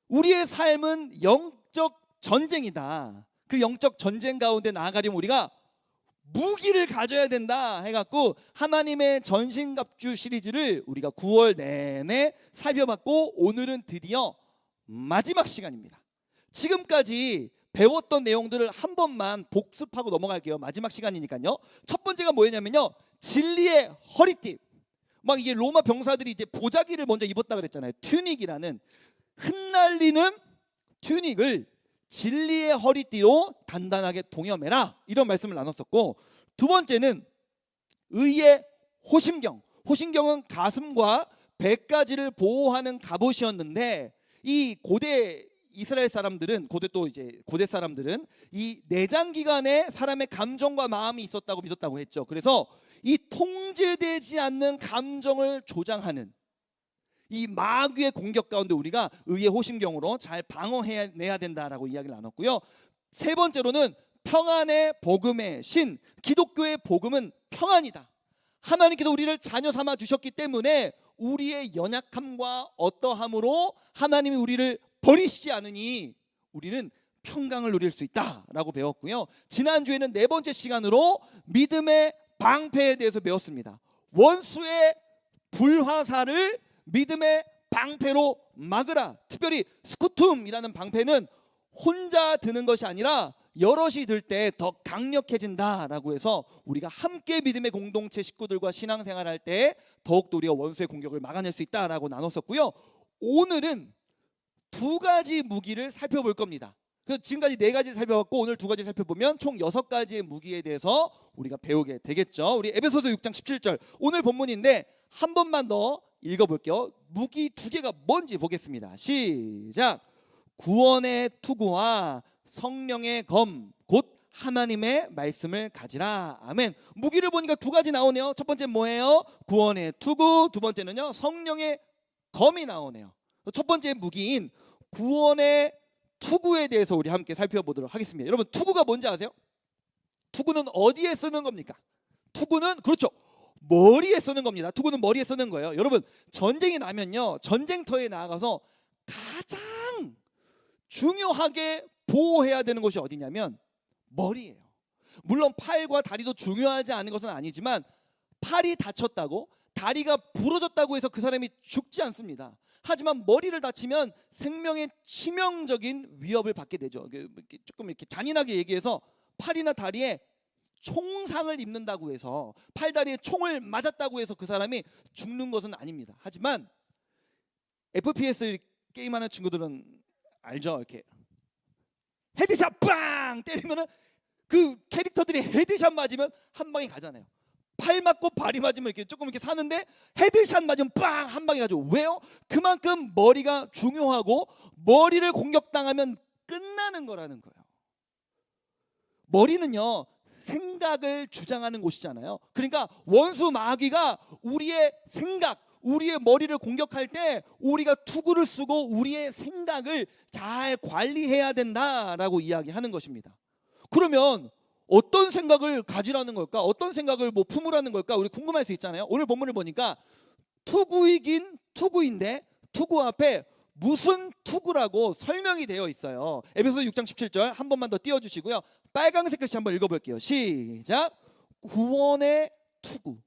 우리의 삶은 영적 전쟁이다. 그 영적 전쟁 가운데 나아가려면 우리가 무기를 가져야 된다 해갖고 하나님의 전신갑주 시리즈를 우리가 9월 내내 살펴봤고, 오늘은 드디어 마지막 시간입니다. 지금까지 배웠던 내용들을 한 번만 복습하고 넘어갈게요. 마지막 시간이니까요. 첫 번째가 뭐였냐면요, 진리의 허리띠. 막 이게 로마 병사들이 이제 보자기를 먼저 입었다 그랬잖아요. 튜닉이라는 흩날리는 튜닉을 진리의 허리띠로 단단하게 동여매라, 이런 말씀을 나눴었고, 두 번째는 의의 호심경. 호심경은 가슴과 배까지를 보호하는 갑옷이었는데, 이 고대 이스라엘 사람들은, 고대 사람들은 이 내장기관에 사람의 감정과 마음이 있었다고 믿었다고 했죠. 그래서 이 통제되지 않는 감정을 조장하는 이 마귀의 공격 가운데 우리가 의의 호심경으로 잘 방어해내야 된다라고 이야기를 나눴고요. 세 번째로는 평안의 복음의 신. 기독교의 복음은 평안이다. 하나님께서 우리를 자녀 삼아 주셨기 때문에 우리의 연약함과 어떠함으로 하나님이 우리를 버리시지 않으니 우리는 평강을 누릴 수 있다라고 배웠고요. 지난주에는 네 번째 시간으로 믿음의 방패에 대해서 배웠습니다. 원수의 불화살을 믿음의 방패로 막으라. 특별히 스쿠툼이라는 방패는 혼자 드는 것이 아니라 여럿이 들 때 더 강력해진다라고 해서 우리가 함께 믿음의 공동체 식구들과 신앙생활할 때 더욱더 우리가 원수의 공격을 막아낼 수 있다라고 나눴었고요. 오늘은 두 가지 무기를 살펴볼 겁니다. 그래서 지금까지 네 가지를 살펴봤고, 오늘 두 가지를 살펴보면 총 6가지의 무기에 대해서 우리가 배우게 되겠죠. 우리 에베소서 6장 17절 오늘 본문인데 한 번만 더 읽어볼게요. 무기 두 개가 뭔지 보겠습니다. 시작. 구원의 투구와 성령의 검 곧 하나님의 말씀을 가지라. 아멘. 무기를 보니까 두 가지 나오네요. 첫 번째는 뭐예요? 구원의 투구. 두 번째는요, 성령의 검이 나오네요. 첫 번째 무기인 구원의 투구에 대해서 우리 함께 살펴보도록 하겠습니다. 여러분, 투구가 뭔지 아세요? 투구는 어디에 쓰는 겁니까? 투구는 그렇죠, 머리에 쓰는 겁니다. 투구는 머리에 쓰는 거예요. 여러분, 전쟁이 나면요, 전쟁터에 나가서 가장 중요하게 보호해야 되는 곳이 어디냐면 머리예요. 물론 팔과 다리도 중요하지 않은 것은 아니지만, 팔이 다쳤다고 다리가 부러졌다고 해서 그 사람이 죽지 않습니다. 하지만 머리를 다치면 생명에 치명적인 위협을 받게 되죠. 조금 이렇게 잔인하게 얘기해서 팔이나 다리에 총상을 입는다고 해서, 팔다리에 총을 맞았다고 해서 그 사람이 죽는 것은 아닙니다. 하지만 FPS 게임하는 친구들은 알죠? 이렇게 헤드샷 빵 때리면은 그 캐릭터들이 헤드샷 맞으면 한 방에 가잖아요. 팔 맞고 발이 맞으면 이렇게 조금 이렇게 사는데, 헤드샷 맞으면 빵 한 방에 가죠. 왜요? 그만큼 머리가 중요하고 머리를 공격당하면 끝나는 거라는 거예요. 머리는요, 생각을 주장하는 곳이잖아요. 그러니까 원수 마귀가 우리의 생각, 우리의 머리를 공격할 때 우리가 투구를 쓰고 우리의 생각을 잘 관리해야 된다라고 이야기하는 것입니다. 그러면 어떤 생각을 가지라는 걸까? 어떤 생각을 품으라는 걸까? 우리 궁금할 수 있잖아요. 오늘 본문을 보니까 투구이긴 투구인데 투구 앞에 무슨 투구라고 설명이 되어 있어요. 에베소서 6장 17절 한 번만 더 띄워주시고요. 빨간색 글씨 한번 읽어볼게요. 시작. 구원의 투구.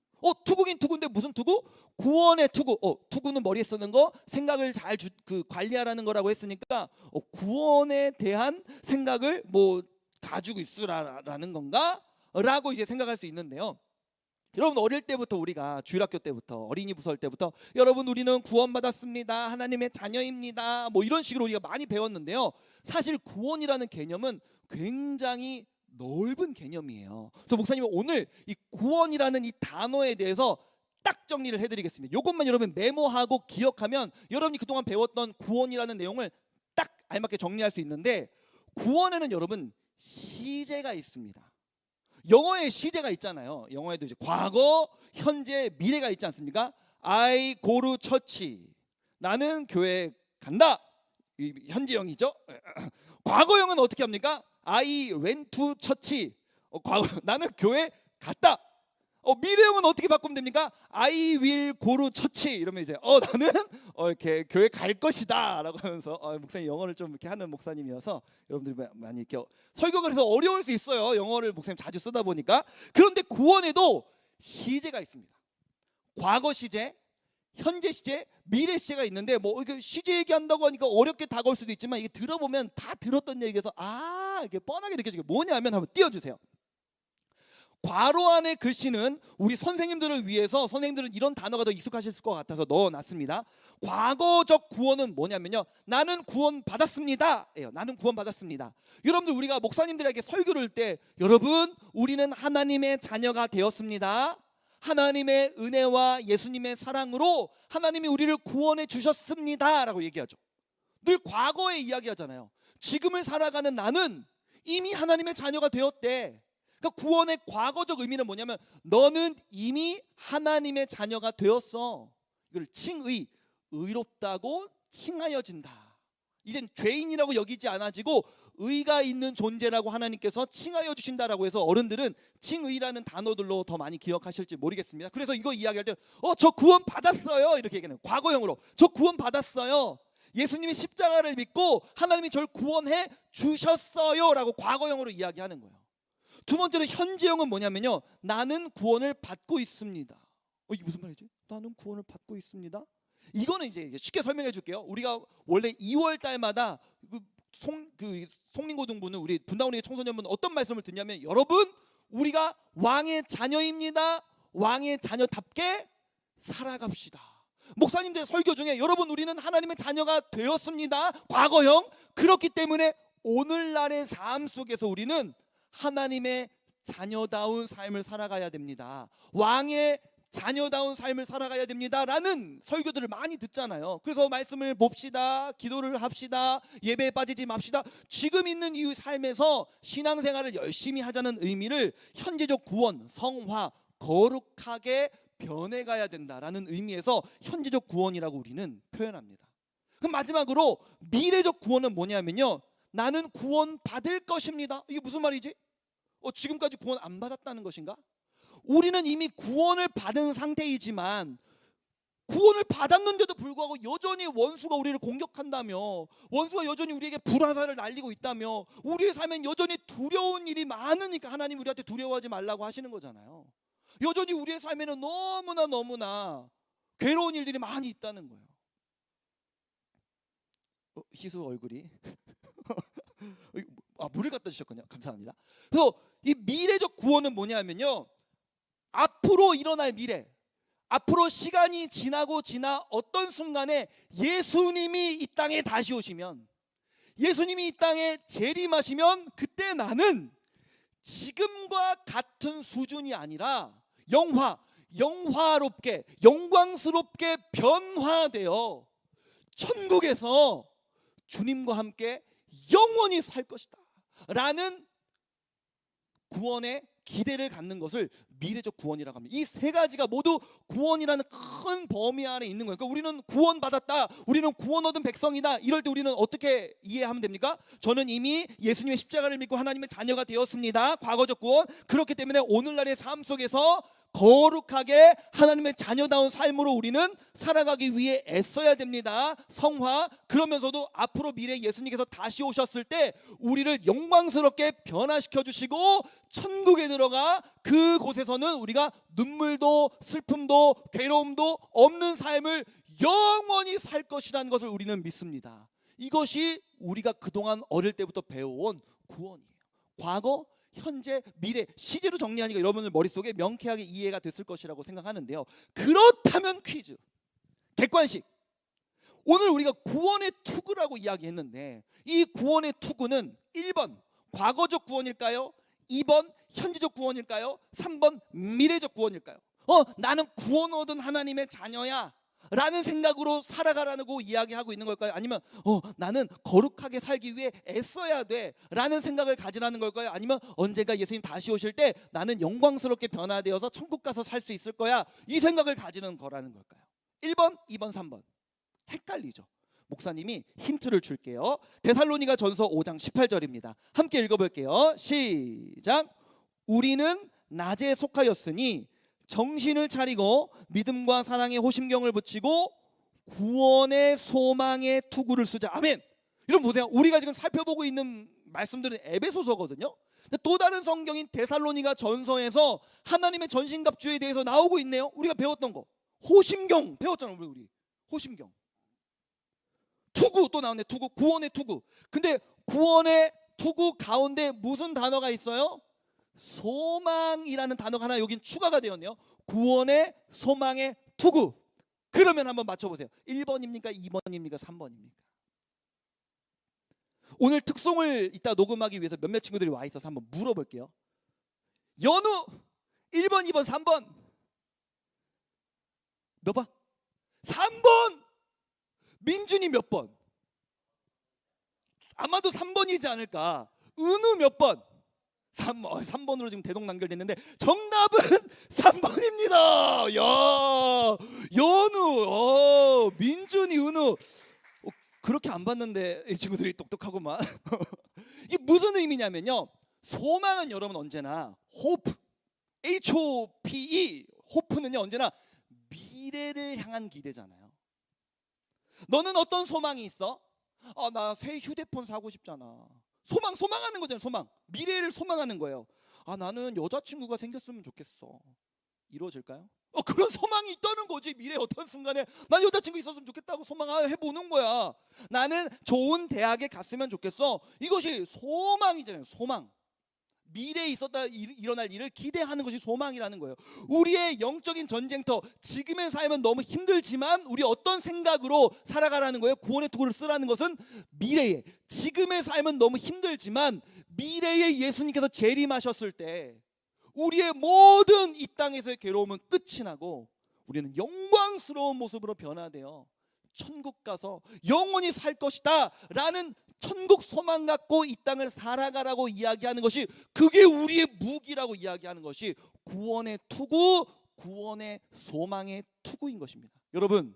투구긴 투구인데 무슨 투구? 구원의 투구. 투구는 머리에 쓰는 거, 생각을 잘 관리하라는 거라고 했으니까 구원에 대한 생각을 가지고 있으라는 건가? 라고 이제 생각할 수 있는데요. 여러분, 어릴 때부터 우리가 주일학교 때부터 어린이 부설 때부터 여러분 우리는 구원받았습니다, 하나님의 자녀입니다, 이런 식으로 우리가 많이 배웠는데요. 사실 구원이라는 개념은 굉장히 넓은 개념이에요. 그래서 목사님은 오늘 이 구원이라는 이 단어에 대해서 딱 정리를 해드리겠습니다. 이것만 여러분 메모하고 기억하면 여러분이 그동안 배웠던 구원이라는 내용을 딱 알맞게 정리할 수 있는데, 구원에는 여러분 시제가 있습니다. 영어에 시제가 있잖아요. 영어에도 이제 과거, 현재, 미래가 있지 않습니까? I go to church. 나는 교회 간다. 현재형이죠. 과거형은 어떻게 합니까? I went to church. 과거, 나는 교회 갔다. 미래형은 어떻게 바꾸면 됩니까? I will go to church 이러면 이제 나는 이렇게 교회 갈 것이다라고 하면서 목사님 영어를 좀 이렇게 하는 목사님이어서 여러분들이 많이 이렇게 설교가 그래서 어려울 수 있어요. 영어를 목사님 자주 쓰다 보니까. 그런데 구원에도 시제가 있습니다. 과거 시제, 현재 시제, 미래 시제가 있는데 뭐 이게 시제 얘기한다고 하니까 어렵게 다가올 수도 있지만 이게 들어보면 다 들었던 얘기에서 이게 뻔하게 느껴지게 뭐냐면 한번 띄워주세요. 괄호 안의 글씨는 우리 선생님들을 위해서 선생님들은 이런 단어가 더 익숙하실 것 같아서 넣어놨습니다. 과거적 구원은 뭐냐면요, 나는 구원 받았습니다 예요. 나는 구원 받았습니다. 여러분들 우리가 목사님들에게 설교를 할 때 여러분 우리는 하나님의 자녀가 되었습니다. 하나님의 은혜와 예수님의 사랑으로 하나님이 우리를 구원해 주셨습니다 라고 얘기하죠. 늘 과거에 이야기하잖아요. 지금을 살아가는 나는 이미 하나님의 자녀가 되었대. 그러니까 구원의 과거적 의미는 뭐냐면 너는 이미 하나님의 자녀가 되었어. 이걸 칭의, 의롭다고 칭하여진다. 이젠 죄인이라고 여기지 않아지고 의가 있는 존재라고 하나님께서 칭하여 주신다라고 해서 어른들은 칭의라는 단어들로 더 많이 기억하실지 모르겠습니다. 그래서 이거 이야기할 때 저 구원 받았어요 이렇게 얘기하는 과거형으로. 저 구원 받았어요. 예수님이 십자가를 믿고 하나님이 저를 구원해 주셨어요 라고 과거형으로 이야기하는 거예요. 두 번째로 현재형은 뭐냐면요, 나는 구원을 받고 있습니다. 이게 무슨 말이지? 나는 구원을 받고 있습니다. 이거는 이제 쉽게 설명해 줄게요. 우리가 원래 2월 달마다 송림고등부는 우리 분당우리 청소년부는 어떤 말씀을 듣냐면 여러분 우리가 왕의 자녀입니다. 왕의 자녀답게 살아갑시다. 목사님들의 설교 중에 여러분 우리는 하나님의 자녀가 되었습니다. 과거형. 그렇기 때문에 오늘날의 삶 속에서 우리는 하나님의 자녀다운 삶을 살아가야 됩니다. 왕의 자녀다운 삶을 살아가야 됩니다 라는 설교들을 많이 듣잖아요. 그래서 말씀을 봅시다, 기도를 합시다, 예배에 빠지지 맙시다. 지금 있는 이 삶에서 신앙생활을 열심히 하자는 의미를 현재적 구원, 성화, 거룩하게 변해가야 된다라는 의미에서 현재적 구원이라고 우리는 표현합니다. 그럼 마지막으로 미래적 구원은 뭐냐면요, 나는 구원 받을 것입니다. 이게 무슨 말이지? 지금까지 구원 안 받았다는 것인가? 우리는 이미 구원을 받은 상태이지만 구원을 받았는데도 불구하고 여전히 원수가 우리를 공격한다며, 원수가 여전히 우리에게 불화살을 날리고 있다며, 우리의 삶엔 여전히 두려운 일이 많으니까 하나님 우리한테 두려워하지 말라고 하시는 거잖아요. 여전히 우리의 삶에는 너무나 괴로운 일들이 많이 있다는 거예요. 희수 얼굴이 물을 갖다 주셨군요. 감사합니다. 그래서 이 미래적 구원은 뭐냐면요, 앞으로 일어날 미래, 앞으로 시간이 지나고 지나 어떤 순간에 예수님이 이 땅에 다시 오시면, 예수님이 이 땅에 재림하시면 그때 나는 지금과 같은 수준이 아니라 영화롭게 영광스럽게 변화되어 천국에서 주님과 함께 영원히 살 것이다 라는 구원의 기대를 갖는 것을 미래적 구원이라고 합니다. 이 세 가지가 모두 구원이라는 큰 범위 안에 있는 거예요. 그러니까 우리는 구원받았다, 우리는 구원 얻은 백성이다, 이럴 때 우리는 어떻게 이해하면 됩니까? 저는 이미 예수님의 십자가를 믿고 하나님의 자녀가 되었습니다. 과거적 구원. 그렇기 때문에 오늘날의 삶 속에서 거룩하게 하나님의 자녀다운 삶으로 우리는 살아가기 위해 애써야 됩니다. 성화. 그러면서도 앞으로 미래 예수님께서 다시 오셨을 때 우리를 영광스럽게 변화시켜 주시고 천국에 들어가 그곳에서는 우리가 눈물도 슬픔도 괴로움도 없는 삶을 영원히 살 것이라는 것을 우리는 믿습니다. 이것이 우리가 그동안 어릴 때부터 배워온 구원이에요. 과거, 현재, 미래, 시제로 정리하니까 여러분들 머릿속에 명쾌하게 이해가 됐을 것이라고 생각하는데요. 그렇다면 퀴즈, 객관식. 오늘 우리가 구원의 투구라고 이야기했는데 이 구원의 투구는 1번 과거적 구원일까요? 2번 현재적 구원일까요? 3번 미래적 구원일까요? 나는 구원 얻은 하나님의 자녀야 라는 생각으로 살아가라고 이야기하고 있는 걸까요? 아니면 나는 거룩하게 살기 위해 애써야 돼 라는 생각을 가지라는 걸까요? 아니면 언젠가 예수님 다시 오실 때 나는 영광스럽게 변화되어서 천국 가서 살 수 있을 거야, 이 생각을 가지는 거라는 걸까요? 1번, 2번, 3번 헷갈리죠. 목사님이 힌트를 줄게요. 데살로니가 전서 5장 18절입니다. 함께 읽어볼게요. 시작. 우리는 낮에 속하였으니 정신을 차리고 믿음과 사랑의 호심경을 붙이고 구원의 소망의 투구를 쓰자. 아멘. 여러분 보세요. 우리가 지금 살펴보고 있는 말씀들은 에베소서거든요. 또 다른 성경인 데살로니가 전서에서 하나님의 전신갑주에 대해서 나오고 있네요. 우리가 배웠던 거 호심경 배웠잖아요. 우리 호심경. 투구 또 나오네. 투구. 구원의 투구. 근데 구원의 투구 가운데 무슨 단어가 있어요? 소망이라는 단어가 하나 여긴 추가가 되었네요. 구원의 소망의 투구. 그러면 한번 맞춰보세요. 1번입니까? 2번입니까? 3번입니까? 오늘 특송을 이따 녹음하기 위해서 몇몇 친구들이 와 있어서 한번 물어볼게요. 연우 1번, 2번, 3번 몇 번? 3번. 민준이 몇 번? 아마도 3번이지 않을까. 은우 몇 번? 3번으로 지금 대동단결됐는데 정답은 3번입니다. 야, 연우, 민준이, 은우 그렇게 안 봤는데 이 친구들이 똑똑하구만. 이게 무슨 의미냐면요. 소망은 여러분 언제나 hope, H-O-P-E, hope는요 언제나 미래를 향한 기대잖아요. 너는 어떤 소망이 있어? 나 새 휴대폰 사고 싶잖아. 소망하는 거잖아요. 소망. 미래를 소망하는 거예요. 나는 여자친구가 생겼으면 좋겠어. 이루어질까요? 그런 소망이 있다는 거지. 미래 어떤 순간에 난 여자친구 있었으면 좋겠다고 소망해보는 거야. 나는 좋은 대학에 갔으면 좋겠어. 이것이 소망이잖아요. 소망. 미래에 일어날 일을 기대하는 것이 소망이라는 거예요. 우리의 영적인 전쟁터, 지금의 삶은 너무 힘들지만 우리 어떤 생각으로 살아가라는 거예요? 구원의 투구를 쓰라는 것은 미래에, 지금의 삶은 너무 힘들지만 미래에 예수님께서 재림하셨을 때 우리의 모든 이 땅에서의 괴로움은 끝이 나고 우리는 영광스러운 모습으로 변화되어 천국 가서 영원히 살 것이다 라는 천국 소망 갖고 이 땅을 살아가라고 이야기하는 것이, 그게 우리의 무기라고 이야기하는 것이 구원의 투구, 구원의 소망의 투구인 것입니다. 여러분,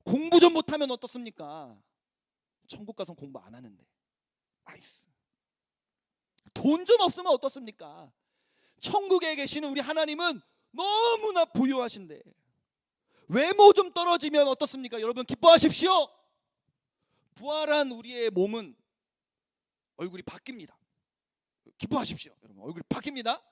공부 좀 못하면 어떻습니까? 천국 가서 공부 안 하는데. 나이스. 돈 좀 없으면 어떻습니까? 천국에 계시는 우리 하나님은 너무나 부유하신데 외모 좀 떨어지면 어떻습니까? 여러분 기뻐하십시오. 부활한 우리의 몸은 얼굴이 바뀝니다. 기뻐하십시오. 여러분 얼굴이 바뀝니다.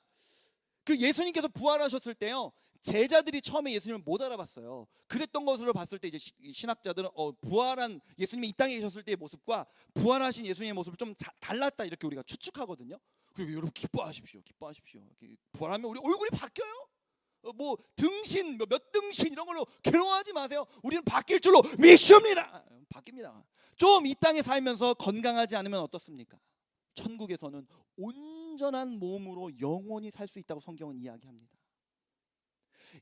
그 예수님께서 부활하셨을 때요, 제자들이 처음에 예수님을 못 알아봤어요. 그랬던 것으로 봤을 때 이제 신학자들은 부활한 예수님이 이 땅에 계셨을 때의 모습과 부활하신 예수님의 모습을 좀 달랐다 이렇게 우리가 추측하거든요. 그리고 여러분 기뻐하십시오. 기뻐하십시오. 부활하면 우리 얼굴이 바뀌어요. 뭐 등신 몇 등신 이런 걸로 괴로워하지 마세요. 우리는 바뀔 줄로 믿습니다. 바뀝니다. 좀 이 땅에 살면서 건강하지 않으면 어떻습니까? 천국에서는 온전한 몸으로 영원히 살 수 있다고 성경은 이야기합니다.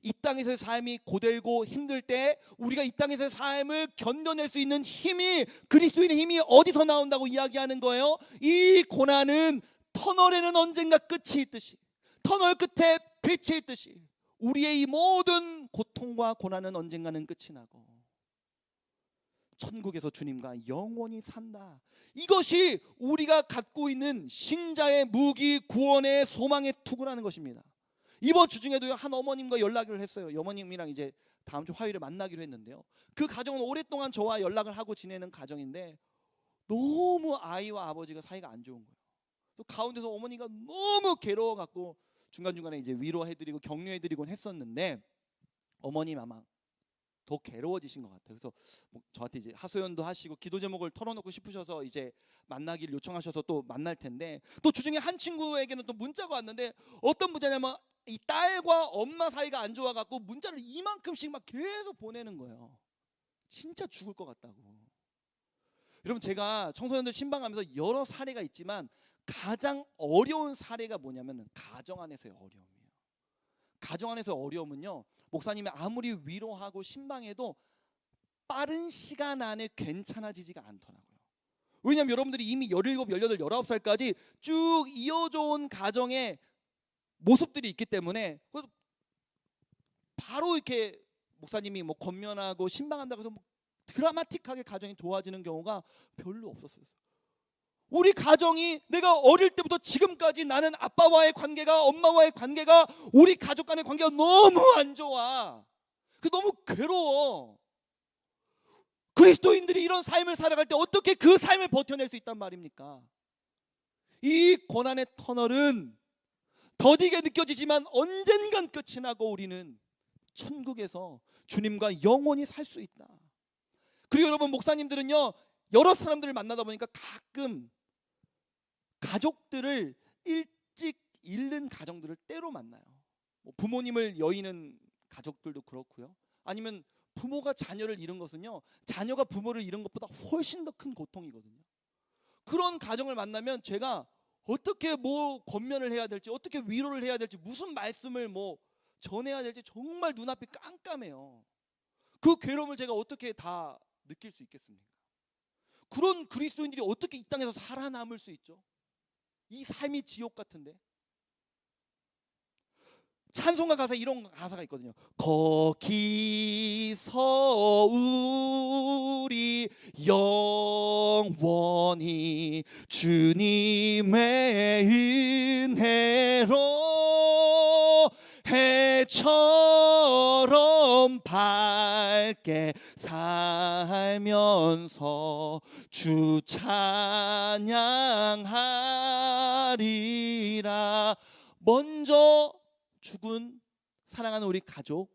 이 땅에서의 삶이 고되고 힘들 때 우리가 이 땅에서의 삶을 견뎌낼 수 있는 힘이, 그리스도인의 힘이 어디서 나온다고 이야기하는 거예요? 이 고난은 터널에는 언젠가 끝이 있듯이, 터널 끝에 빛이 있듯이 우리의 이 모든 고통과 고난은 언젠가는 끝이 나고 천국에서 주님과 영원히 산다. 이것이 우리가 갖고 있는 신자의 무기, 구원의 소망의 투구라는 것입니다. 이번 주 중에도 한 어머님과 연락을 했어요. 어머님이랑 이제 다음 주 화요일에 만나기로 했는데요, 그 가정은 오랫동안 저와 연락을 하고 지내는 가정인데 너무 아이와 아버지가 사이가 안 좋은 거예요. 또 가운데서 어머니가 너무 괴로워갖고 중간중간에 이제 위로해드리고 격려해드리곤 했었는데 어머님 아마 더 괴로워지신 것 같아요. 그래서 뭐 저한테 이제 하소연도 하시고 기도 제목을 털어놓고 싶으셔서 이제 만나기를 요청하셔서 또 만날 텐데, 또 주중에 한 친구에게는 또 문자가 왔는데 어떤 문자냐면 이 딸과 엄마 사이가 안 좋아갖고 문자를 이만큼씩 막 계속 보내는 거예요. 진짜 죽을 것 같다고. 여러분, 제가 청소년들 신방하면서 여러 사례가 있지만 가장 어려운 사례가 뭐냐면 가정 안에서의 어려움이에요. 가정 안에서의 어려움은요, 목사님이 아무리 위로하고 신방해도 빠른 시간 안에 괜찮아지지가 않더라고요. 왜냐하면 여러분들이 이미 17, 18, 19살까지 쭉 이어져 온 가정의 모습들이 있기 때문에 바로 이렇게 목사님이 뭐 권면하고 신방한다고 해서 뭐 드라마틱하게 가정이 도와지는 경우가 별로 없었어요. 우리 가정이 내가 어릴 때부터 지금까지 나는 아빠와의 관계가, 엄마와의 관계가, 우리 가족 간의 관계가 너무 안 좋아. 너무 괴로워. 그리스도인들이 이런 삶을 살아갈 때 어떻게 그 삶을 버텨낼 수 있단 말입니까? 이 고난의 터널은 더디게 느껴지지만 언젠간 끝이 나고 우리는 천국에서 주님과 영원히 살 수 있다. 그리고 여러분, 목사님들은요, 여러 사람들을 만나다 보니까 가끔 가족들을 일찍 잃는 가정들을 때로 만나요. 부모님을 여의는 가족들도 그렇고요. 아니면 부모가 자녀를 잃은 것은요, 자녀가 부모를 잃은 것보다 훨씬 더 큰 고통이거든요. 그런 가정을 만나면 제가 어떻게 권면을 해야 될지, 어떻게 위로를 해야 될지, 무슨 말씀을 전해야 될지 정말 눈앞이 깜깜해요. 그 괴로움을 제가 어떻게 다 느낄 수 있겠습니까? 그런 그리스도인들이 어떻게 이 땅에서 살아남을 수 있죠? 이 삶이 지옥 같은데. 찬송가 가사에 이런 가사가 있거든요. 거기서 우리 영원히 주님의 은혜로 해처럼 밝게 살면서 주 찬양하리라. 먼저 죽은 사랑하는 우리 가족,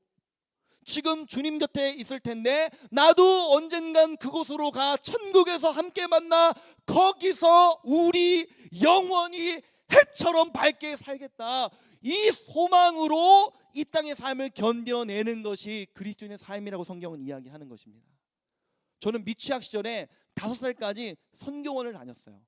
지금 주님 곁에 있을 텐데 나도 언젠간 그곳으로 가 천국에서 함께 만나 거기서 우리 영원히 해처럼 밝게 살겠다. 이 소망으로 이 땅의 삶을 견뎌내는 것이 그리스도인의 삶이라고 성경은 이야기하는 것입니다. 저는 미취학 시절에 5살까지 선교원을 다녔어요.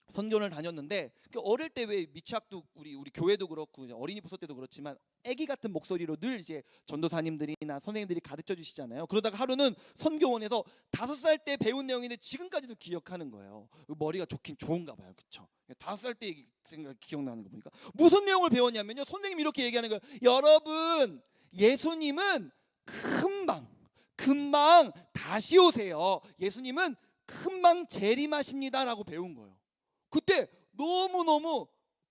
선교원을 다녔는데 어릴 때 왜 미취학도 우리 교회도 그렇고 어린이 부서 때도 그렇지만 아기 같은 목소리로 늘 이제 전도사님들이나 선생님들이 가르쳐 주시잖아요. 그러다가 하루는 선교원에서 5살 때 배운 내용인데 지금까지도 기억하는 거예요. 머리가 좋긴 좋은가 봐요. 그렇죠? 5살 때 생각 기억나는 거 보니까 무슨 내용을 배웠냐면요, 선생님이 이렇게 얘기하는 거예요. 여러분, 예수님은 금방 다시 오세요. 예수님은 금방 재림하십니다라고 배운 거예요. 그때 너무너무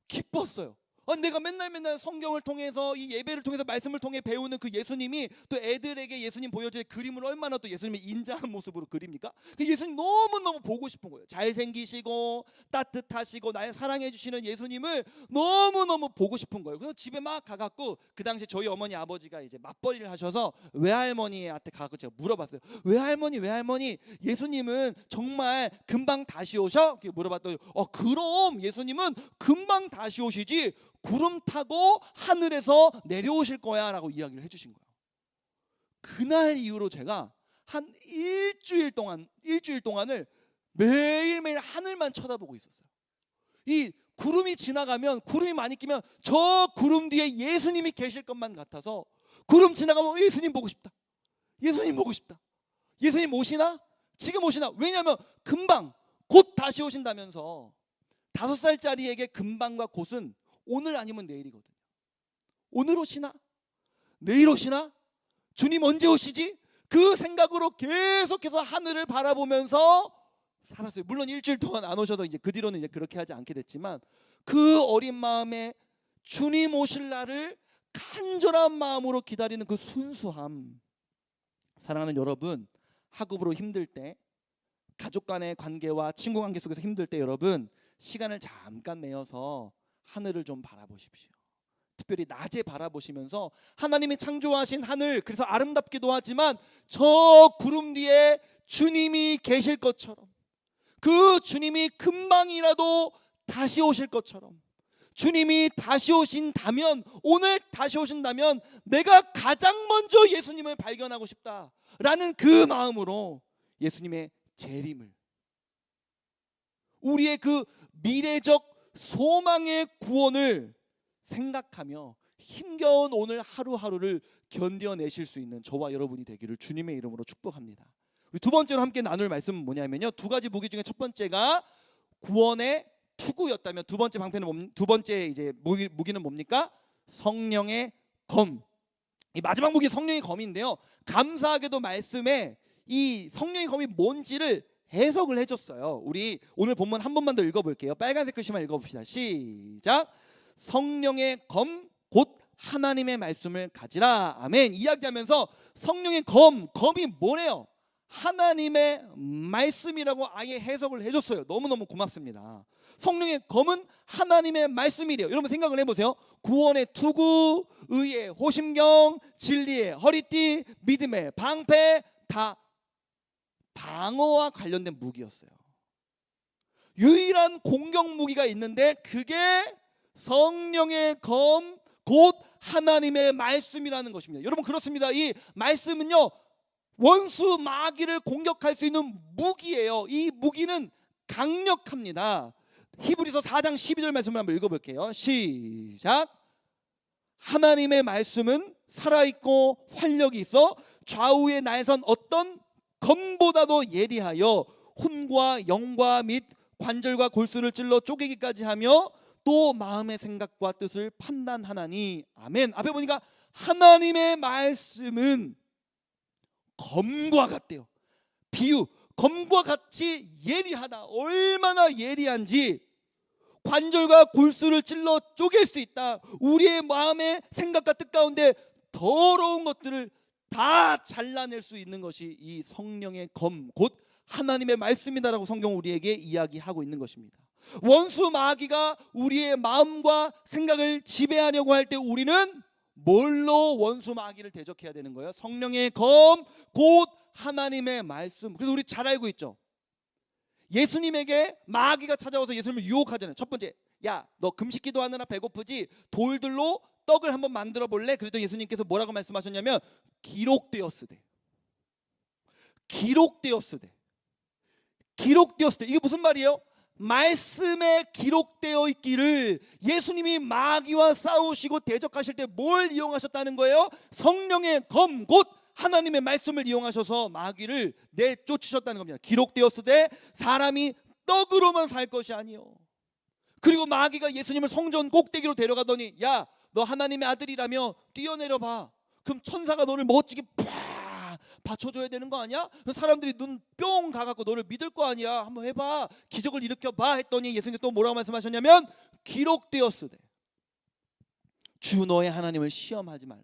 기뻤어요. 내가 맨날 성경을 통해서, 이 예배를 통해서, 말씀을 통해 배우는 그 예수님이 또 애들에게 예수님 보여줄 그림을 얼마나 또 예수님의 인자한 모습으로 그립니까? 그 예수님 너무너무 보고 싶은 거예요. 잘생기시고 따뜻하시고 날 사랑해 주시는 예수님을 너무너무 보고 싶은 거예요. 그래서 집에 막 가갖고, 그 당시 저희 어머니 아버지가 이제 맞벌이를 하셔서 외할머니한테 가서 제가 물어봤어요. 외할머니 예수님은 정말 금방 다시 오셔? 이렇게 물어봤더니 그럼 예수님은 금방 다시 오시지, 구름 타고 하늘에서 내려오실 거야 라고 이야기를 해주신 거예요. 그날 이후로 제가 한 일주일 동안을 매일매일 하늘만 쳐다보고 있었어요. 이 구름이 지나가면, 구름이 많이 끼면 저 구름 뒤에 예수님이 계실 것만 같아서, 구름 지나가면 예수님 보고 싶다, 예수님 보고 싶다. 예수님 오시나? 지금 오시나? 왜냐하면 금방 곧 다시 오신다면서. 5살짜리에게 금방과 곧은 오늘 아니면 내일이거든요. 오늘 오시나? 내일 오시나? 주님 언제 오시지? 그 생각으로 계속해서 하늘을 바라보면서 살았어요. 물론 일주일 동안 안 오셔서 이제 그 뒤로는 이제 그렇게 하지 않게 됐지만, 그 어린 마음에 주님 오실 날을 간절한 마음으로 기다리는 그 순수함. 사랑하는 여러분, 학업으로 힘들 때, 가족 간의 관계와 친구 관계 속에서 힘들 때 여러분, 시간을 잠깐 내어서 하늘을 좀 바라보십시오. 특별히 낮에 바라보시면서 하나님이 창조하신 하늘, 그래서 아름답기도 하지만 저 구름 뒤에 주님이 계실 것처럼, 그 주님이 금방이라도 다시 오실 것처럼, 주님이 다시 오신다면, 오늘 다시 오신다면 내가 가장 먼저 예수님을 발견하고 싶다라는 그 마음으로 예수님의 재림을, 우리의 그 미래적 소망의 구원을 생각하며 힘겨운 오늘 하루하루를 견뎌내실 수 있는 저와 여러분이 되기를 주님의 이름으로 축복합니다. 우리 두 번째로 함께 나눌 말씀은 뭐냐면요, 두 가지 무기 중에 첫 번째가 구원의 투구였다면, 두 번째 이제 무기는 뭡니까? 성령의 검. 이 마지막 무기 성령의 검인데요, 감사하게도 말씀에 이 성령의 검이 뭔지를 해석을 해줬어요. 우리 오늘 본문 한 번만 더 읽어볼게요. 빨간색 글씨만 읽어봅시다. 시작. 성령의 검 곧 하나님의 말씀을 가지라. 아멘. 이야기하면서 성령의 검이 뭐래요? 하나님의 말씀이라고 아예 해석을 해줬어요. 너무너무 고맙습니다. 성령의 검은 하나님의 말씀이래요. 여러분 생각을 해보세요. 구원의 투구, 의의 호심경, 진리의 허리띠, 믿음의 방패, 다 방어와 관련된 무기였어요. 유일한 공격 무기가 있는데 그게 성령의 검 곧 하나님의 말씀이라는 것입니다. 여러분 그렇습니다. 이 말씀은요 원수 마귀를 공격할 수 있는 무기예요. 이 무기는 강력합니다. 히브리서 4장 12절 말씀을 한번 읽어볼게요. 시작. 하나님의 말씀은 살아있고 활력이 있어 좌우의 날선 어떤 검보다도 예리하여 혼과 영과 및 관절과 골수를 찔러 쪼개기까지 하며 또 마음의 생각과 뜻을 판단하나니. 아멘. 앞에 보니까 하나님의 말씀은 검과 같대요. 비유, 검과 같이 예리하다. 얼마나 예리한지 관절과 골수를 찔러 쪼갤 수 있다. 우리의 마음의 생각과 뜻 가운데 더러운 것들을 다 잘라낼 수 있는 것이 이 성령의 검 곧 하나님의 말씀이다라고 성경은 우리에게 이야기하고 있는 것입니다. 원수 마귀가 우리의 마음과 생각을 지배하려고 할 때 우리는 뭘로 원수 마귀를 대적해야 되는 거예요? 성령의 검 곧 하나님의 말씀. 그래서 우리 잘 알고 있죠. 예수님에게 마귀가 찾아와서 예수님을 유혹하잖아요. 첫 번째, 야, 너 금식 기도하느라 배고프지? 돌들로 떡을 한번 만들어 볼래? 그래도 예수님께서 뭐라고 말씀하셨냐면 기록되었으되. 이게 무슨 말이에요? 말씀에 기록되어 있기를. 예수님이 마귀와 싸우시고 대적하실 때 뭘 이용하셨다는 거예요? 성령의 검 곧 하나님의 말씀을 이용하셔서 마귀를 내쫓으셨다는 겁니다. 기록되었으되 사람이 떡으로만 살 것이 아니요. 그리고 마귀가 예수님을 성전 꼭대기로 데려가더니 야, 너 하나님의 아들이라며 뛰어내려 봐. 그럼 천사가 너를 멋지게 팍 받쳐줘야 되는 거 아니야? 사람들이 눈 뿅 가갖고 너를 믿을 거 아니야. 한번 해봐. 기적을 일으켜봐 했더니 예수님께서 또 뭐라고 말씀하셨냐면 기록되었으되 주 너의 하나님을 시험하지 말라.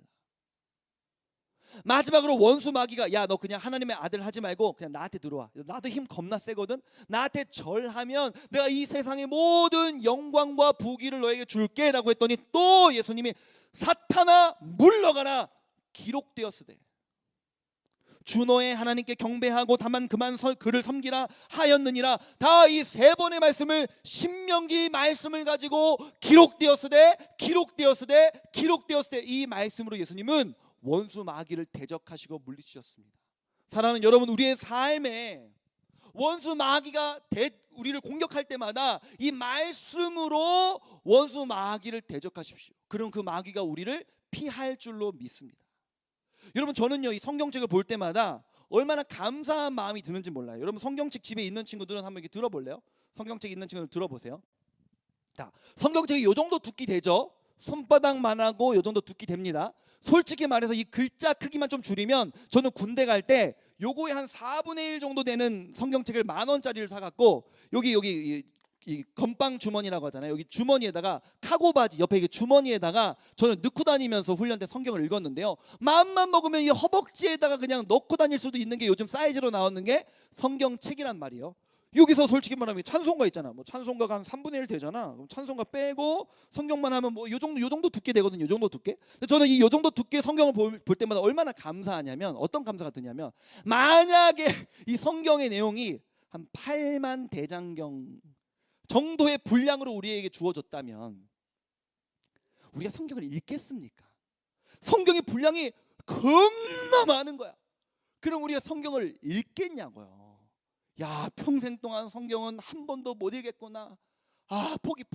마지막으로 원수 마귀가 야, 너 그냥 하나님의 아들 하지 말고 그냥 나한테 들어와. 나도 힘 겁나 세거든. 나한테 절하면 내가 이 세상의 모든 영광과 부귀를 너에게 줄게 라고 했더니 또 예수님이 사탄아 물러가라. 기록되었으되 주 너의 하나님께 경배하고 다만 그만 그를 섬기라 하였느니라. 다 이 세 번의 말씀을 신명기 말씀을 가지고 기록되었으되 이 말씀으로 예수님은 원수 마귀를 대적하시고 물리치셨습니다. 사랑하는 여러분, 우리의 삶에 원수 마귀가 우리를 공격할 때마다 이 말씀으로 원수 마귀를 대적하십시오. 그럼 그 마귀가 우리를 피할 줄로 믿습니다. 여러분 저는요 이 성경책을 볼 때마다 얼마나 감사한 마음이 드는지 몰라요. 여러분 성경책 집에 있는 친구들은 한번 이렇게 들어볼래요? 성경책 있는 친구들 들어보세요. 자, 성경책이 요 정도 두께 되죠? 손바닥만 하고 요 정도 두께 됩니다. 솔직히 말해서 이 글자 크기만 좀 줄이면 저는 군대 갈 때 요거의 한 4분의 1 정도 되는 성경책을 10,000원짜리를 사갖고 여기 이 건빵 주머니라고 하잖아요. 여기 주머니에다가 카고 바지 옆에 이게 주머니에다가 저는 넣고 다니면서 훈련 때 성경을 읽었는데요. 마음만 먹으면 이 허벅지에다가 그냥 넣고 다닐 수도 있는 게 요즘 사이즈로 나오는 게 성경책이란 말이에요. 여기서 솔직히 말하면 찬송가 있잖아. 뭐 찬송가가 한 3분의 1 되잖아. 그럼 찬송가 빼고 성경만 하면 뭐 요 정도 두께 되거든요. 요 정도 두께. 근데 저는 이 요 정도 두께 성경을 볼 때마다 얼마나 감사하냐면 어떤 감사가 드냐면 만약에 이 성경의 내용이 한 8만 대장경 정도의 분량으로 우리에게 주어졌다면 우리가 성경을 읽겠습니까? 성경의 분량이 겁나 많은 거야. 그럼 우리가 성경을 읽겠냐고요. 야, 평생 동안 성경은 한 번도 못 읽겠구나. 아, 포기.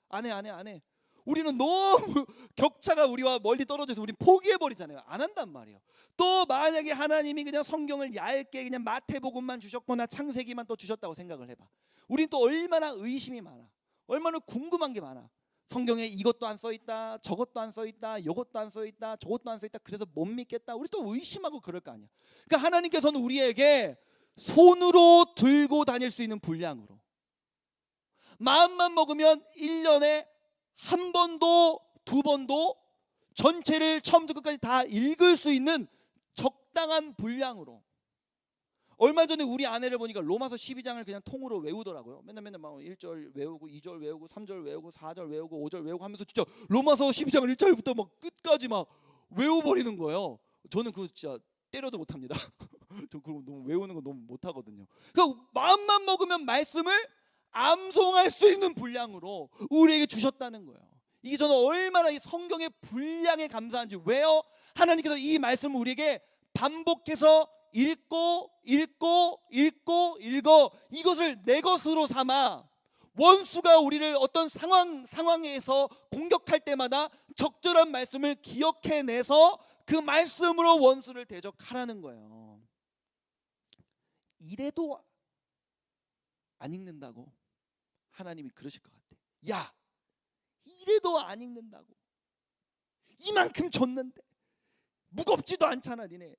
안 해. 우리는 너무 격차가 우리와 멀리 떨어져서 우리 포기해버리잖아요. 안 한단 말이에요. 또 만약에 하나님이 그냥 성경을 얇게 그냥 마태복음만 주셨거나 창세기만 또 주셨다고 생각을 해봐. 우린 또 얼마나 의심이 많아. 얼마나 궁금한 게 많아. 성경에 이것도 안 써있다, 저것도 안 써있다, 이것도 안 써있다, 저것도 안 써있다. 그래서 못 믿겠다. 우리 또 의심하고 그럴 거 아니야. 그러니까 하나님께서는 우리에게 손으로 들고 다닐 수 있는 분량으로, 마음만 먹으면 1년에 한 번도 두 번도 전체를 처음부터 끝까지 다 읽을 수 있는 적당한 분량으로. 얼마 전에 우리 아내를 보니까 로마서 12장을 그냥 통으로 외우더라고요. 맨날 막 1절 외우고 2절 외우고 3절 외우고 4절 외우고 5절 외우고 하면서 진짜 로마서 12장을 1절부터 막 끝까지 막 외워버리는 거예요. 저는 그거 진짜 때려도 못합니다. 저 그거 너무 외우는 거 너무 못하거든요. 그러니까 마음만 먹으면 말씀을 암송할 수 있는 분량으로 우리에게 주셨다는 거예요. 이게 저는 얼마나 이 성경의 분량에 감사한지. 왜요? 하나님께서 이 말씀을 우리에게 반복해서 읽고 읽어 이것을 내 것으로 삼아 원수가 우리를 어떤 상황에서 공격할 때마다 적절한 말씀을 기억해내서 그 말씀으로 원수를 대적하라는 거예요. 이래도 안 읽는다고? 하나님이 그러실 것 같아. 야, 이래도 안 읽는다고? 이만큼 줬는데 무겁지도 않잖아. 니네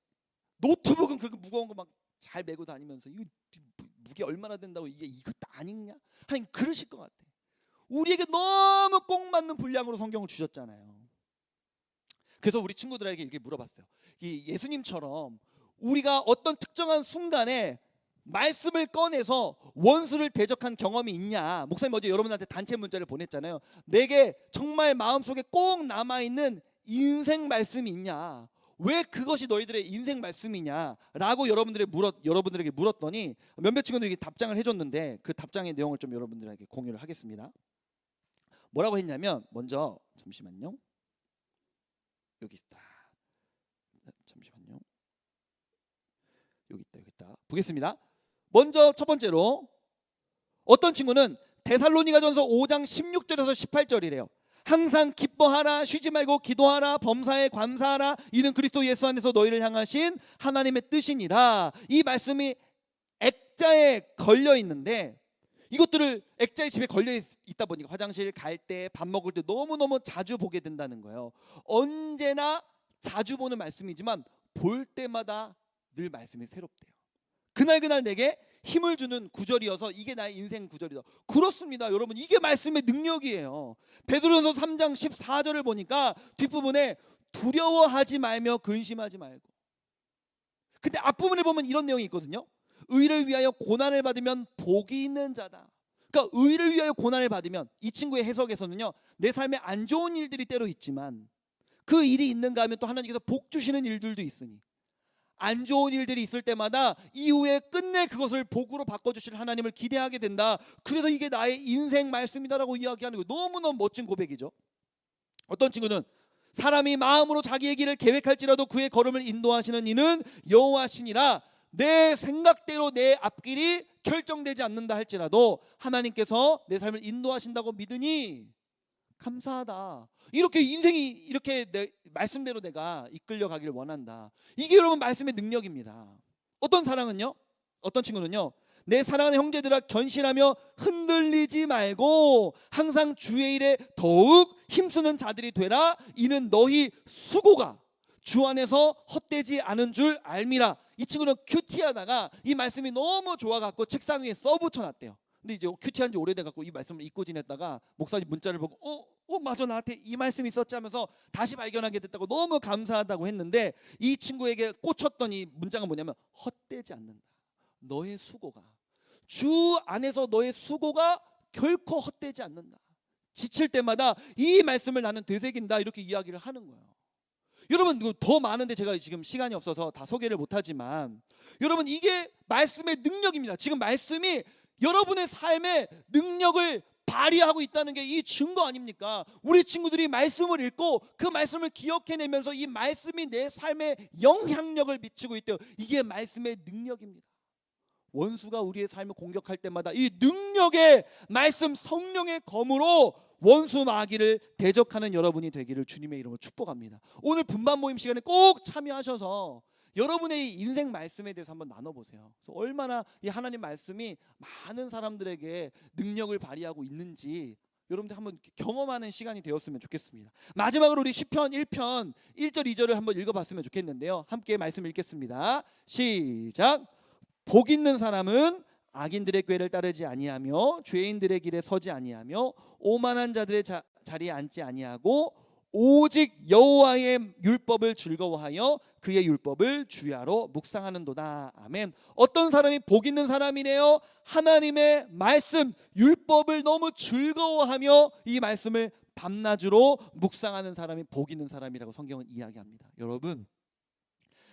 노트북은 그렇게 무거운 거 막 잘 메고 다니면서 이거 무게 얼마나 된다고 이것도 안 읽냐? 하나님 그러실 것 같아. 우리에게 너무 꼭 맞는 분량으로 성경을 주셨잖아요. 그래서 우리 친구들에게 이렇게 물어봤어요. 이 예수님처럼 우리가 어떤 특정한 순간에 말씀을 꺼내서 원수를 대적한 경험이 있냐? 목사님 어제 여러분한테 단체 문자를 보냈잖아요. 내게 정말 마음속에 꼭 남아있는 인생 말씀이 있냐? 왜 그것이 너희들의 인생 말씀이냐라고 여러분들에게 물었더니 몇몇 친구들이 답장을 해줬는데 그 답장의 내용을 좀 여러분들에게 공유를 하겠습니다. 뭐라고 했냐면, 먼저 잠시만요. 여기 있다. 잠시만요. 여기 있다. 보겠습니다. 먼저 첫 번째로 어떤 친구는 데살로니가전서 5장 16절에서 18절이래요. 항상 기뻐하라, 쉬지 말고 기도하라, 범사에 감사하라, 이는 그리스도 예수 안에서 너희를 향하신 하나님의 뜻이니라. 이 말씀이 액자에 걸려 있는데, 이것들을 액자에 집에 걸려 있다 보니까 화장실 갈 때, 밥 먹을 때 너무너무 자주 보게 된다는 거예요. 언제나 자주 보는 말씀이지만 볼 때마다 늘 말씀이 새롭대요. 그날 내게 힘을 주는 구절이어서 이게 나의 인생 구절이다. 그렇습니다, 여러분. 이게 말씀의 능력이에요. 베드로전서 3장 14절을 보니까 뒷부분에 두려워하지 말며 근심하지 말고. 근데 앞부분에 보면 이런 내용이 있거든요. 의를 위하여 고난을 받으면 복이 있는 자다. 그러니까 의를 위하여 고난을 받으면, 이 친구의 해석에서는요, 내 삶에 안 좋은 일들이 때로 있지만 그 일이 있는가 하면 또 하나님께서 복 주시는 일들도 있으니, 안 좋은 일들이 있을 때마다 이후에 끝내 그것을 복으로 바꿔주실 하나님을 기대하게 된다. 그래서 이게 나의 인생 말씀이다라고 이야기하는 거예요. 너무너무 멋진 고백이죠. 어떤 친구는 사람이 마음으로 자기의 길을 계획할지라도 그의 걸음을 인도하시는 이는 여호와시니라. 내 생각대로 내 앞길이 결정되지 않는다 할지라도 하나님께서 내 삶을 인도하신다고 믿으니 감사하다. 이렇게 인생이 이렇게 내 말씀대로 내가 이끌려 가기를 원한다. 이게 여러분 말씀의 능력입니다. 어떤 사랑은요? 어떤 친구는요, 내 사랑하는 형제들아 견실하며 흔들리지 말고 항상 주의 일에 더욱 힘쓰는 자들이 되라. 이는 너희 수고가 주 안에서 헛되지 않은 줄 알미라. 이 친구는 큐티하다가 이 말씀이 너무 좋아갖고 책상 위에 써붙여놨대요. 근데 이제 큐티한 지 오래돼갖고 이 말씀을 잊고 지냈다가 목사님 문자를 보고 맞아, 나한테 이 말씀이 있었지 하면서 다시 발견하게 됐다고 너무 감사하다고 했는데, 이 친구에게 꽂혔던 이 문장은 뭐냐면 헛되지 않는다. 너의 수고가, 주 안에서 너의 수고가 결코 헛되지 않는다. 지칠 때마다 이 말씀을 나는 되새긴다, 이렇게 이야기를 하는 거예요. 여러분, 더 많은데 제가 지금 시간이 없어서 다 소개를 못하지만, 여러분 이게 말씀의 능력입니다. 지금 말씀이 여러분의 삶의 능력을 발휘하고 있다는 게 이 증거 아닙니까? 우리 친구들이 말씀을 읽고 그 말씀을 기억해내면서 이 말씀이 내 삶에 영향력을 미치고 있대요. 이게 말씀의 능력입니다. 원수가 우리의 삶을 공격할 때마다 이 능력의 말씀, 성령의 검으로 원수 마귀를 대적하는 여러분이 되기를 주님의 이름으로 축복합니다. 오늘 분반 모임 시간에 꼭 참여하셔서 여러분의 인생 말씀에 대해서 한번 나눠보세요. 그래서 얼마나 이 하나님 말씀이 많은 사람들에게 능력을 발휘하고 있는지 여러분들 한번 경험하는 시간이 되었으면 좋겠습니다. 마지막으로 우리 시편 1편 1절 2절을 한번 읽어봤으면 좋겠는데요. 함께 말씀 읽겠습니다. 시작. 복 있는 사람은 악인들의 꾀를 따르지 아니하며 죄인들의 길에 서지 아니하며 오만한 자들의 자리에 앉지 아니하고 오직 여호와의 율법을 즐거워하여 그의 율법을 주야로 묵상하는도다. 아멘. 어떤 사람이 복 있는 사람이래요? 하나님의 말씀 율법을 너무 즐거워하며 이 말씀을 밤낮으로 묵상하는 사람이 복 있는 사람이라고 성경은 이야기합니다. 여러분,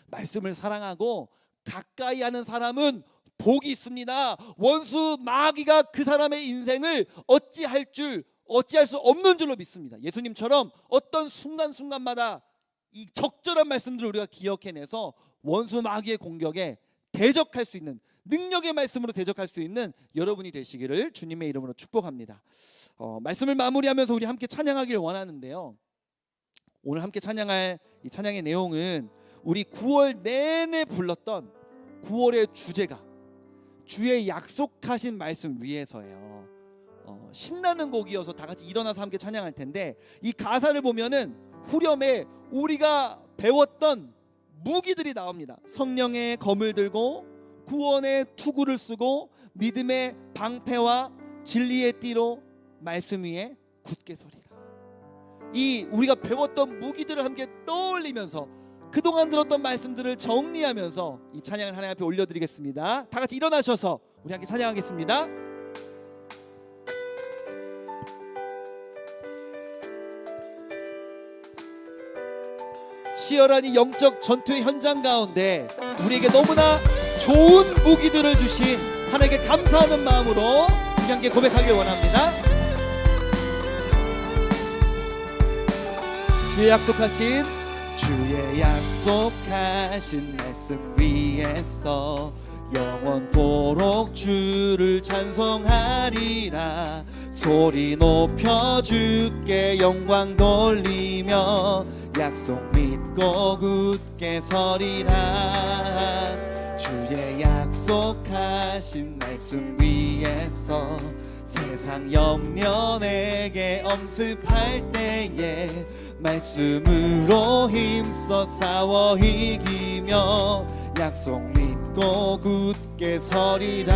말씀을 사랑하고 가까이 하는 사람은 복이 있습니다. 원수 마귀가 그 사람의 인생을 어찌할 수 없는 줄로 믿습니다. 예수님처럼 어떤 순간순간마다 이 적절한 말씀들을 우리가 기억해내서 원수 마귀의 공격에 대적할 수 있는, 능력의 말씀으로 대적할 수 있는 여러분이 되시기를 주님의 이름으로 축복합니다. 말씀을 마무리하면서 우리 함께 찬양하길 원하는데요, 오늘 함께 찬양할 이 찬양의 내용은 우리 9월 내내 불렀던 9월의 주제가 주의 약속하신 말씀 위에서예요. 신나는 곡이어서 다 같이 일어나서 함께 찬양할 텐데, 이 가사를 보면은 후렴에 우리가 배웠던 무기들이 나옵니다. 성령의 검을 들고 구원의 투구를 쓰고 믿음의 방패와 진리의 띠로 말씀 위에 굳게 서리라. 이 우리가 배웠던 무기들을 함께 떠올리면서 그동안 들었던 말씀들을 정리하면서 이 찬양을 하나님 앞에 올려드리겠습니다. 다 같이 일어나셔서 우리 함께 찬양하겠습니다. 치열한 이 영적 전투의 현장 가운데 우리에게 너무나 좋은 무기들을 주신 하나님께 감사하는 마음으로 우리 함께 고백하길 원합니다. 주의 약속하신 말씀 위에서 영원토록 주를 찬송하리라. 소리 높여 주께 영광 돌리며 약속 믿고 굳게 서리라. 주의 약속하신 말씀 위에서 세상 염려내게 엄습할 때에 말씀으로 힘써 싸워 이기며 약속 믿고 굳게 서리라.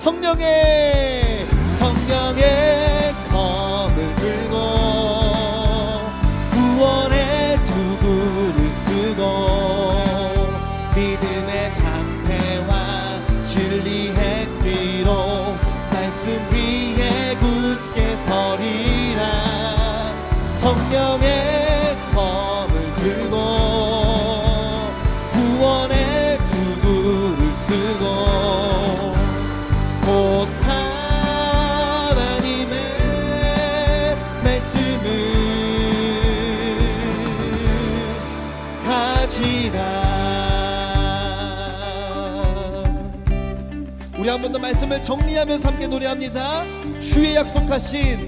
성령의 검을 들고 구원의 투구를 쓰고 믿음의 방패와 진리의 띠로 말씀 위에 굳게 서리라. 성령의 검을 들고 구원의 투구를 쓰고 곧 하나님의 말씀을 가지라. 우리 한 번 더 말씀을 정리하면서 함께 노래합니다. 주의 약속하신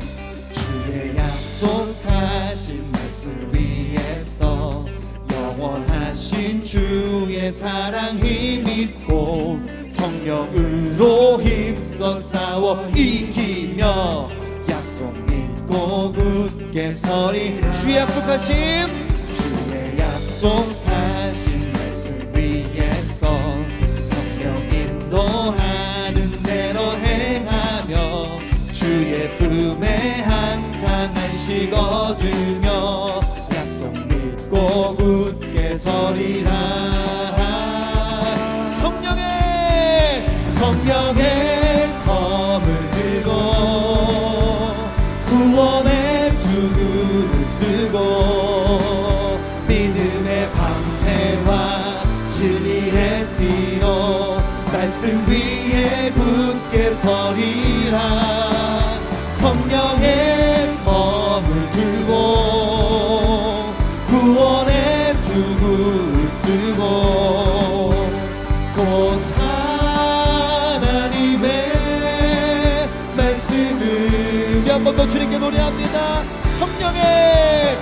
말씀 위에서 영원하신 주의 사랑 힘입고 성령으로 힘써 싸워 이기며 약속 믿고 굳게 서리. 주의 약속하신 말씀 위에서 성령 인도하는 대로 행하며 주의 품에 항상 안식 얻으며 약속 믿고 굳게 서리라. 성령의 검을 들고 구원의 투구를 쓰고 믿음의 방패와 진리의 띠로 말씀 위에 굳게 서리라. 성령의 검을 들고 구원의 투구를 쓰고 곧 하나님의 말씀을 한 번 더 주님께 노래합니다. 성령의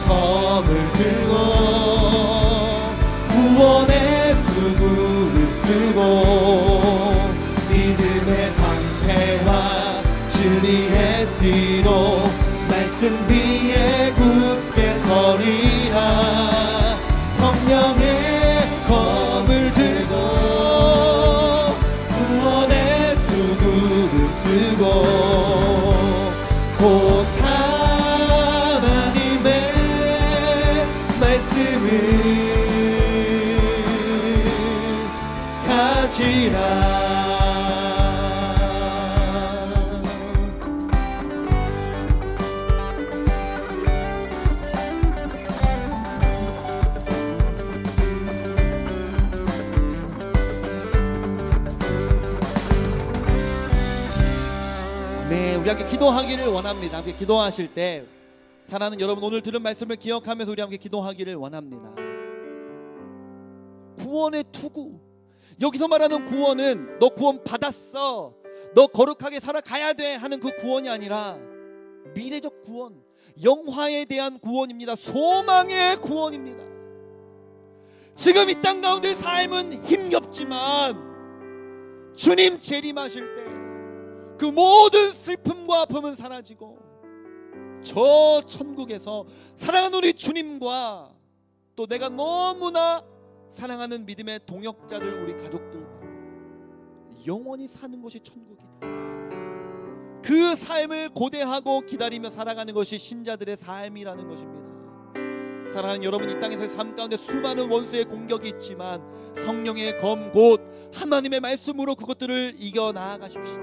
검을 들고 구원의 투구를 쓰고 믿음의 방패와 진리의 띠로 말씀 위에 굳게 서리라. 성령의 네, 우리 함께 기도하기를 원합니다. 함께 기도하실 때 사랑하는 여러분, 오늘 들은 말씀을 기억하면서 우리 함께 기도하기를 원합니다. 구원의 투구, 여기서 말하는 구원은 너 구원 받았어, 너 거룩하게 살아가야 돼 하는 그 구원이 아니라 미래적 구원, 영화에 대한 구원입니다. 소망의 구원입니다. 지금 이 땅 가운데 삶은 힘겹지만 주님 재림하실 때 그 모든 슬픔과 아픔은 사라지고 저 천국에서 사랑하는 우리 주님과 또 내가 너무나 사랑하는 믿음의 동역자들, 우리 가족들과 영원히 사는 것이 천국이다. 그 삶을 고대하고 기다리며 살아가는 것이 신자들의 삶이라는 것입니다. 사랑하는 여러분, 이 땅에서의 삶 가운데 수많은 원수의 공격이 있지만 성령의 검 곧 하나님의 말씀으로 그것들을 이겨나가십시다.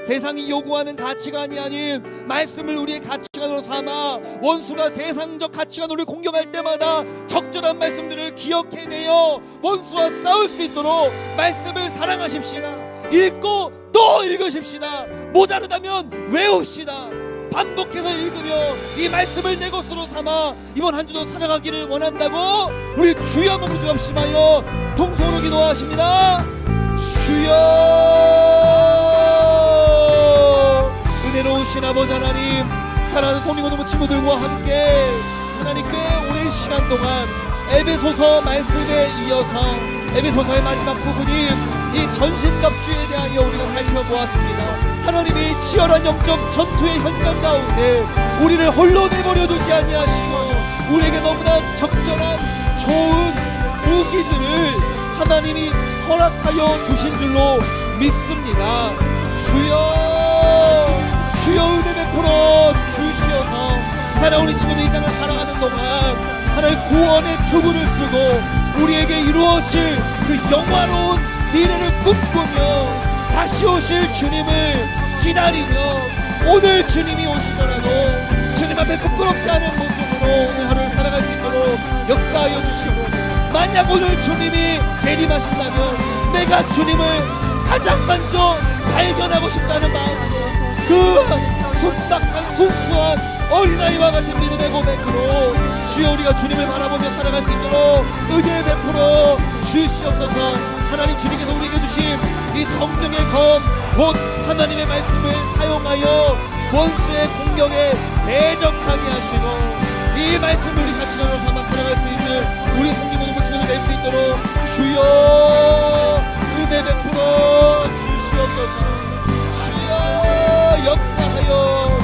세상이 요구하는 가치관이 아닌 말씀을 우리의 가치관으로 삼아 원수가 세상적 가치관으로 공격할 때마다 적절한 말씀들을 기억해내어 원수와 싸울 수 있도록 말씀을 사랑하십시다. 읽고 또 읽으십시다. 모자르다면 외웁시다. 반복해서 읽으며 이 말씀을 내 것으로 삼아 이번 한 주도 살아가기를 원한다고 우리 주여 한번 부르짖으시며 통성으로 기도하십니다. 주여, 은혜로우신 아버지 하나님, 사랑하는 성령님과 친구들과 함께 하나님께 오랜 시간 동안 에베소서 말씀에 이어서 에베소서의 마지막 부분인 이 전신갑주에 대하여 우리가 살펴보았습니다. 하나님이 치열한 영적 전투의 현장 가운데 우리를 홀로 내버려 두지 아니하시고 우리에게 너무나 적절한 좋은 무기들을 하나님이 허락하여 주신 줄로 믿습니다. 주여 은혜 베풀어 주시어서 하나님, 우리 친구들 이 땅을 살아가는 동안 하나님 구원의 투구를 쓰고 우리에게 이루어질 그 영화로운 미래를 꿈꾸며 다시 오실 주님을 기다리며 오늘 주님이 오시더라도 주님 앞에 부끄럽지 않은 모습으로 오늘 하루를 살아갈 수 있도록 역사하여 주시고, 만약 오늘 주님이 재림하신다면 내가 주님을 가장 먼저 발견하고 싶다는 마음으로 그 순박한 순수한 어린아이와 같은 믿음의 고백으로 주여 우리가 주님을 바라보며 살아갈 수 있도록 은혜 베풀어 주시옵소서. 하나님, 주님께서 우리에게 주신 이 성령의 검 곧 하나님의 말씀을 사용하여 원수의 공격에 대적하게 하시고 이 말씀을 우리 가치관으로 삼아 살아갈 수 있는 우리 성령의 모친을 낼 수 있도록 주여 은혜 베풀어 주시옵소서. 주여 역사하여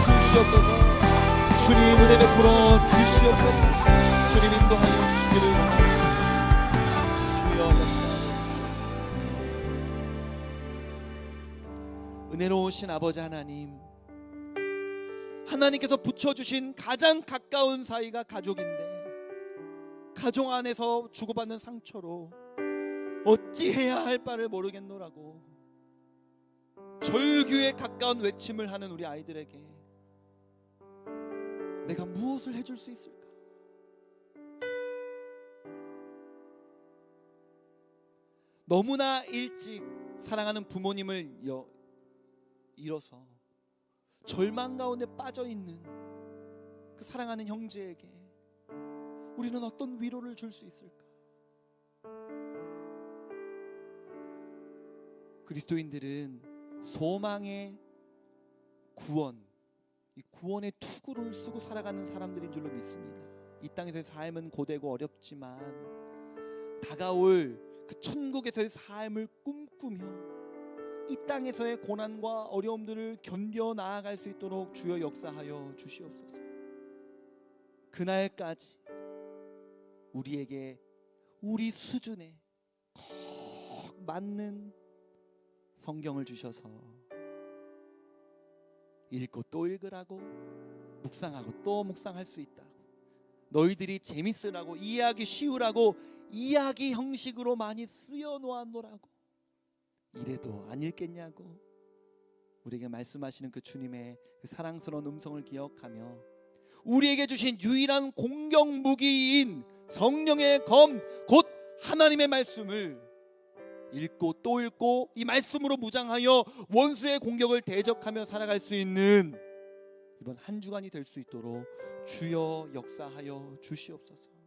주시옵소서. 주님 은혜 베풀어 주시옵소서. 주님 인도하여 주시기를 원합니다. 주여 역사하여 주시옵소서. 은혜로우신 아버지 하나님, 하나님께서 붙여주신 가장 가까운 사이가 가족인데 가족 안에서 주고받는 상처로 어찌해야 할 바를 모르겠노라고 절규에 가까운 외침을 하는 우리 아이들에게 내가 무엇을 해줄 수 있을까? 너무나 일찍 사랑하는 부모님을 잃어서 절망 가운데 빠져있는 그 사랑하는 형제에게 우리는 어떤 위로를 줄 수 있을까? 그리스도인들은 소망의 구원, 이 구원의 투구를 쓰고 살아가는 사람들인 줄로 믿습니다. 이 땅에서의 삶은 고되고 어렵지만 다가올 그 천국에서의 삶을 꿈꾸며 이 땅에서의 고난과 어려움들을 견뎌 나아갈 수 있도록 주여 역사하여 주시옵소서. 그날까지 우리에게 우리 수준에 꼭 맞는 성경을 주셔서 읽고 또 읽으라고, 묵상하고 또 묵상할 수 있다고, 너희들이 재밌으라고, 이해하기 쉬우라고 이야기 형식으로 많이 쓰여 놓았노라고 이래도 안 읽겠냐고 우리에게 말씀하시는 그 주님의 그 사랑스러운 음성을 기억하며 우리에게 주신 유일한 공격 무기인 성령의 검 곧 하나님의 말씀을 읽고 또 읽고 이 말씀으로 무장하여 원수의 공격을 대적하며 살아갈 수 있는 이번 한 주간이 될 수 있도록 주여 역사하여 주시옵소서.